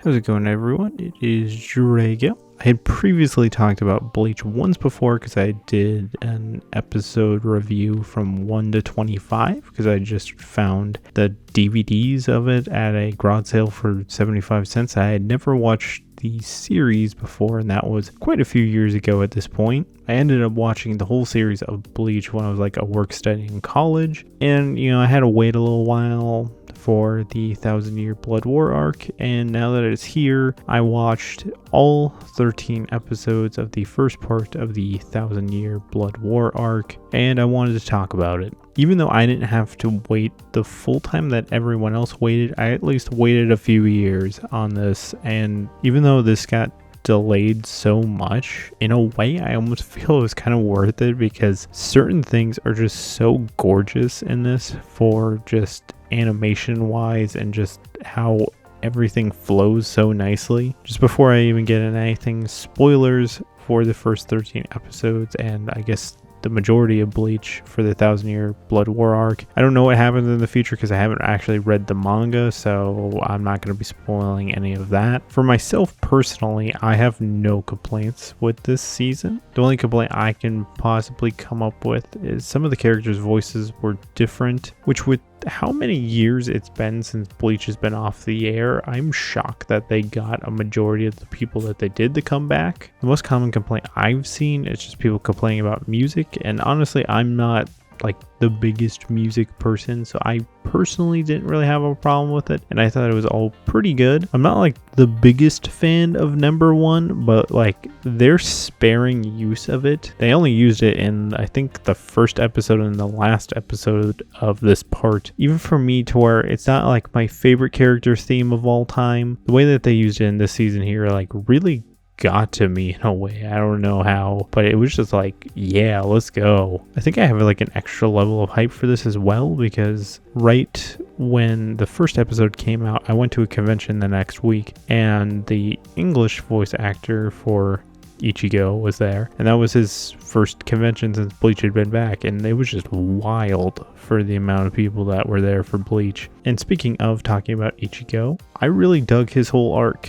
How's it going, everyone? It is Drago. I had previously talked about Bleach once before because I did an episode review from 1 to 25 because I just found the DVDs of it at a garage sale for 75 cents. I had never watched the series before, and that was quite a few years ago at this point. I ended up watching the whole series of Bleach when I was like a work study in college, and I had to wait a little while for the 1,000-Year Blood War arc, and now that it's here, I watched all 13 episodes of the first part of the 1,000-Year Blood War arc, and I wanted to talk about it. Even though I didn't have to wait the full time that everyone else waited, I at least waited a few years on this, and even though this got delayed so much, in a way I almost feel it was kind of worth it because certain things are just so gorgeous in this, for just animation wise and just how everything flows so nicely. Just before I even get into anything, spoilers for the first 13 episodes and I guess the majority of Bleach for the 1,000-Year Blood War arc. I don't know what happens in the future because I haven't actually read the manga, so I'm not going to be spoiling any of that. For myself personally, I have no complaints with this season. The only complaint I can possibly come up with is some of the characters' voices were different, which with how many years it's been since Bleach has been off the air, I'm shocked that they got a majority of the people that they did to come back. The most common complaint I've seen is just people complaining about music, and honestly, I'm not like the biggest music person, so I personally didn't really have a problem with it, and I thought it was all pretty good. I'm not like the biggest fan of number one, but like their sparing use of it, they only used it in I think the first episode and the last episode of this part, even for me, to where it's not like my favorite character theme of all time. The way that they used it in this season here like really got to me in a way. I don't know how, but it was just like, yeah, let's go. I think I have like an extra level of hype for this as well because right when the first episode came out, I went to a convention the next week and the English voice actor for Ichigo was there, and that was his first convention since Bleach had been back, and it was just wild for the amount of people that were there for Bleach. And speaking of talking about Ichigo, I really dug his whole arc.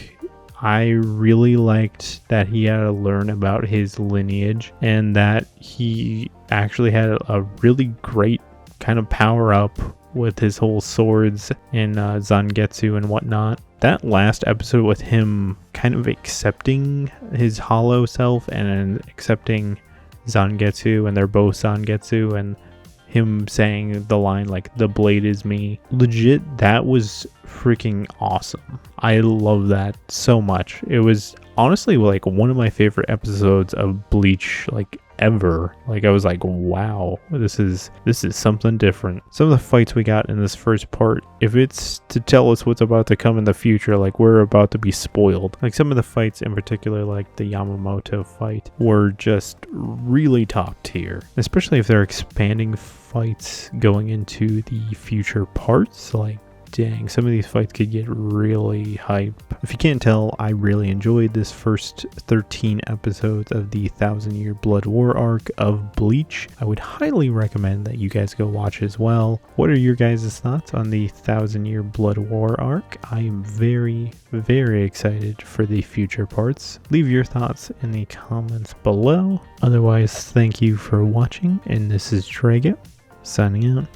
I really liked that he had to learn about his lineage and that he actually had a really great kind of power up with his whole swords and Zangetsu and whatnot. That last episode with him kind of accepting his hollow self and accepting Zangetsu, and they're both Zangetsu, and him saying the line like, "The blade is me." Legit, that was freaking awesome. I love that so much. It was honestly like one of my favorite episodes of Bleach like ever. Like I was like, wow, this is something different. Some of the fights we got in this first part, if it's to tell us what's about to come in the future, like we're about to be spoiled. Like some of the fights in particular, like the Yamamoto fight, were just really top tier, especially if they're expanding fights going into the future parts. Like dang, some of these fights could get really hype. If you can't tell, I really enjoyed this first 13 episodes of the 1,000-Year Blood War arc of Bleach. I would highly recommend that you guys go watch as well. What are your guys' thoughts on the 1,000-Year Blood War arc? I am very, very excited for the future parts. Leave your thoughts in the comments below. Otherwise, thank you for watching, and this is Drago, signing out.